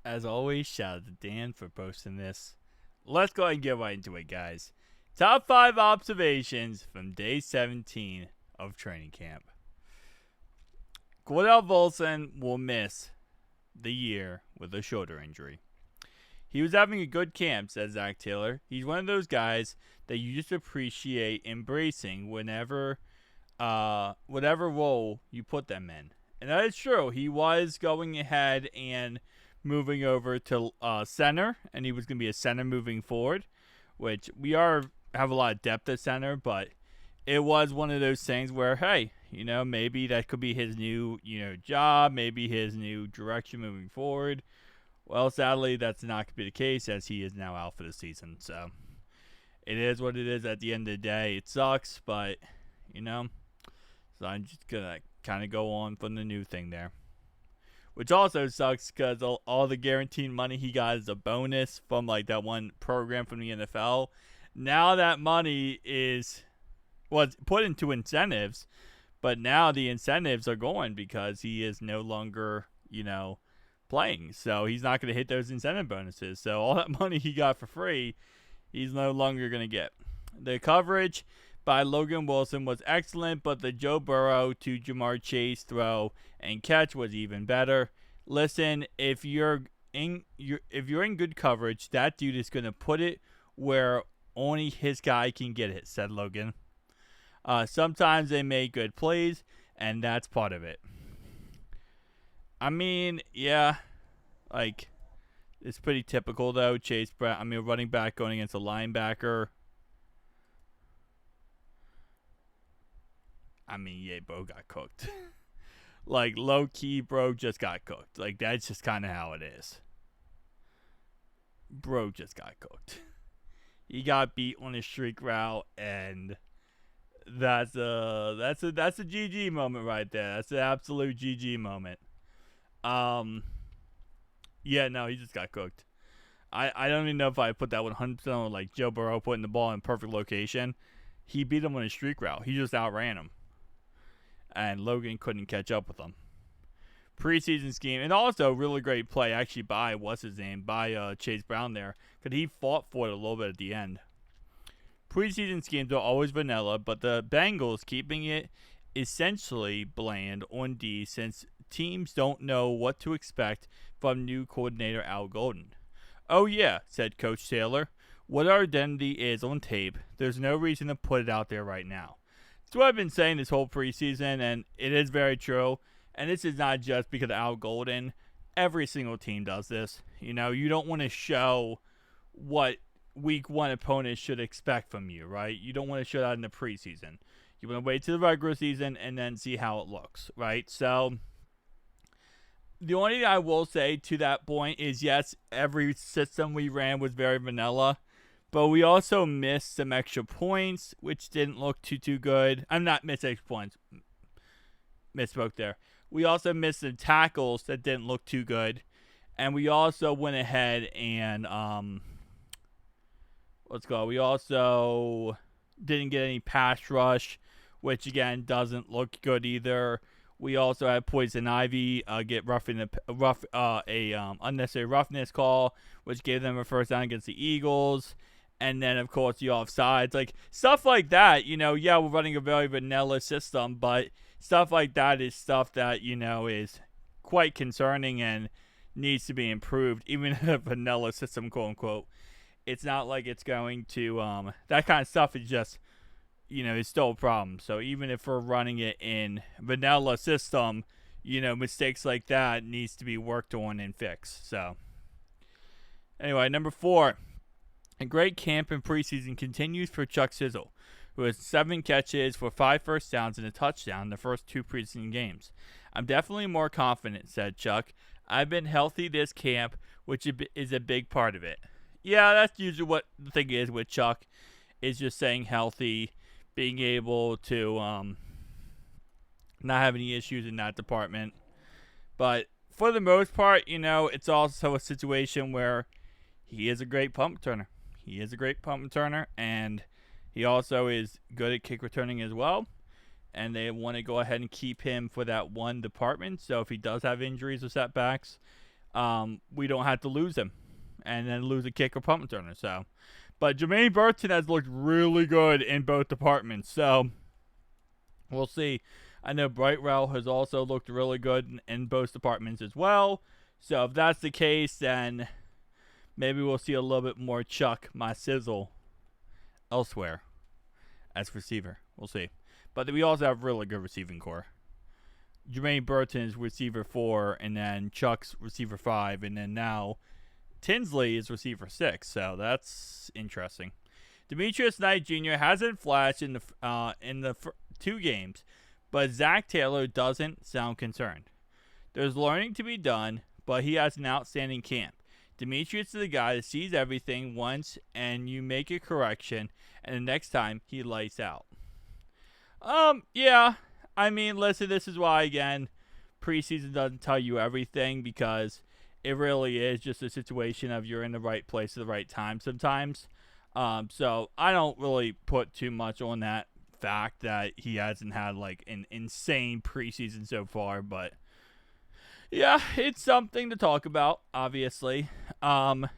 As always, shout out to Dan for posting this. Let's go ahead and get right into it, guys. Top 5 observations from day 17 of training camp. Cordell Volson will miss the year with a shoulder injury. He was having a good camp, says Zach Taylor. He's one of those guys that you just appreciate embracing whatever role you put them in. And that is true. He was going ahead and moving over to center, and he was going to be a center moving forward, which we have a lot of depth at center, but it was one of those things where, hey, maybe that could be his new, job, maybe his new direction moving forward. Well, sadly, that's not going to be the case as he is now out for the season. So it is what it is at the end of the day. It sucks, but, so I'm just going to kind of go on from the new thing there. Which also sucks because all the guaranteed money he got as a bonus from like that one program from the NFL. Now that money was put into incentives, but now the incentives are going because he is no longer, playing. So he's not going to hit those incentive bonuses. So all that money he got for free, he's no longer going to get. The coverage by Logan Wilson was excellent, but the Joe Burrow to Jamar Chase throw and catch was even better. Listen, if you're in good coverage, that dude is going to put it where only his guy can get it, said Logan. Sometimes they make good plays, and that's part of it. I mean, yeah, like, it's pretty typical, though. Running back going against a linebacker. I mean, yeah, bro got cooked. Like, low-key, bro just got cooked. Like, that's just kind of how it is. Bro just got cooked. He got beat on a streak route, and that's a GG moment right there. That's an absolute GG moment. Yeah, no, he just got cooked. I don't even know if I put that 100% on, like, Joe Burrow putting the ball in perfect location. He beat him on a streak route. He just outran him. And Logan couldn't catch up with him. Preseason scheme, and also really great play actually by, Chase Brown there, because he fought for it a little bit at the end. Preseason schemes are always vanilla, but the Bengals keeping it essentially bland on D since teams don't know what to expect from new coordinator Al Golden. Oh yeah, said Coach Taylor. What our identity is on tape, there's no reason to put it out there right now. That's what I've been saying this whole preseason, and it is very true. And this is not just because of Al Golden. Every single team does this. You don't want to show what week one opponents should expect from you, right? You don't want to show that in the preseason. You want to wait to the regular season and then see how it looks, right? So the only thing I will say to that point is, yes, every system we ran was very vanilla. But we also missed some extra points, which didn't look too good. I'm not missed extra points. Misspoke there. We also missed some tackles that didn't look too good. And we also went ahead and, we also didn't get any pass rush, which, again, doesn't look good either. We also had Poison Ivy get unnecessary roughness call, which gave them a first down against the Eagles. And then, of course, the offsides. Like, stuff like that, yeah, we're running a very vanilla system, but stuff like that is stuff that, is quite concerning and needs to be improved, even in a vanilla system, quote-unquote. It's not like it's going to, that kind of stuff is just, is still a problem. So even if we're running it in vanilla system, mistakes like that needs to be worked on and fixed. So, anyway, number 4. A great camp and preseason continues for Chuck Sizzle, who has 7 catches for 5 first downs and a touchdown in the first 2 preseason games. I'm definitely more confident, said Chuck. I've been healthy this camp, which is a big part of it. Yeah, that's usually what the thing is with Chuck, is just saying healthy, being able to not have any issues in that department. But for the most part, it's also a situation where he is a great punt returner. And he also is good at kick returning as well. And they want to go ahead and keep him for that one department. So if he does have injuries or setbacks, we don't have to lose him and then lose a kick or punt returner. So, but Jermaine Burton has looked really good in both departments. So we'll see. I know Brightwell has also looked really good in both departments as well. So if that's the case, then maybe we'll see a little bit more Chuck, my Sizzle, elsewhere as receiver. We'll see. But we also have really good receiving core. Jermaine Burton is receiver 4, and then Chuck's receiver 5, and then now Tinsley is receiver 6. So that's interesting. Demetrius Knight Jr. hasn't flashed in the 2 games, but Zach Taylor doesn't sound concerned. There's learning to be done, but he has an outstanding camp. Demetrius is the guy that sees everything once, and you make a correction, and the next time he lights out. Yeah. I mean, listen, this is why, again, preseason doesn't tell you everything, because it really is just a situation of you're in the right place at the right time sometimes. So I don't really put too much on that fact that he hasn't had like an insane preseason so far, but yeah, it's something to talk about, obviously. But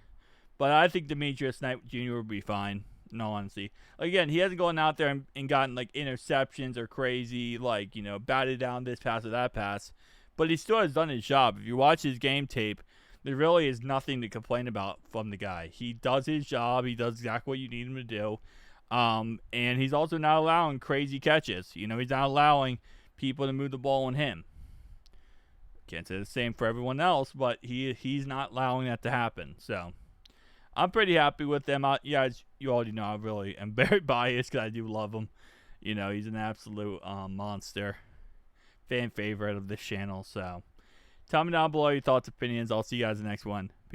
I think Demetrius Knight Jr. will be fine. No, honestly. Again, he hasn't gone out there and gotten like interceptions or crazy, like, batted down this pass or that pass. But he still has done his job. If you watch his game tape, there really is nothing to complain about from the guy. He does his job. He does exactly what you need him to do. And he's also not allowing crazy catches. He's not allowing people to move the ball on him. Can't say the same for everyone else, but he's not allowing that to happen. So I'm pretty happy with them. As you already know, I really am very biased because I do love him. He's an absolute monster. Fan favorite of this channel. So tell me down below your thoughts, opinions. I'll see you guys in the next one. Peace.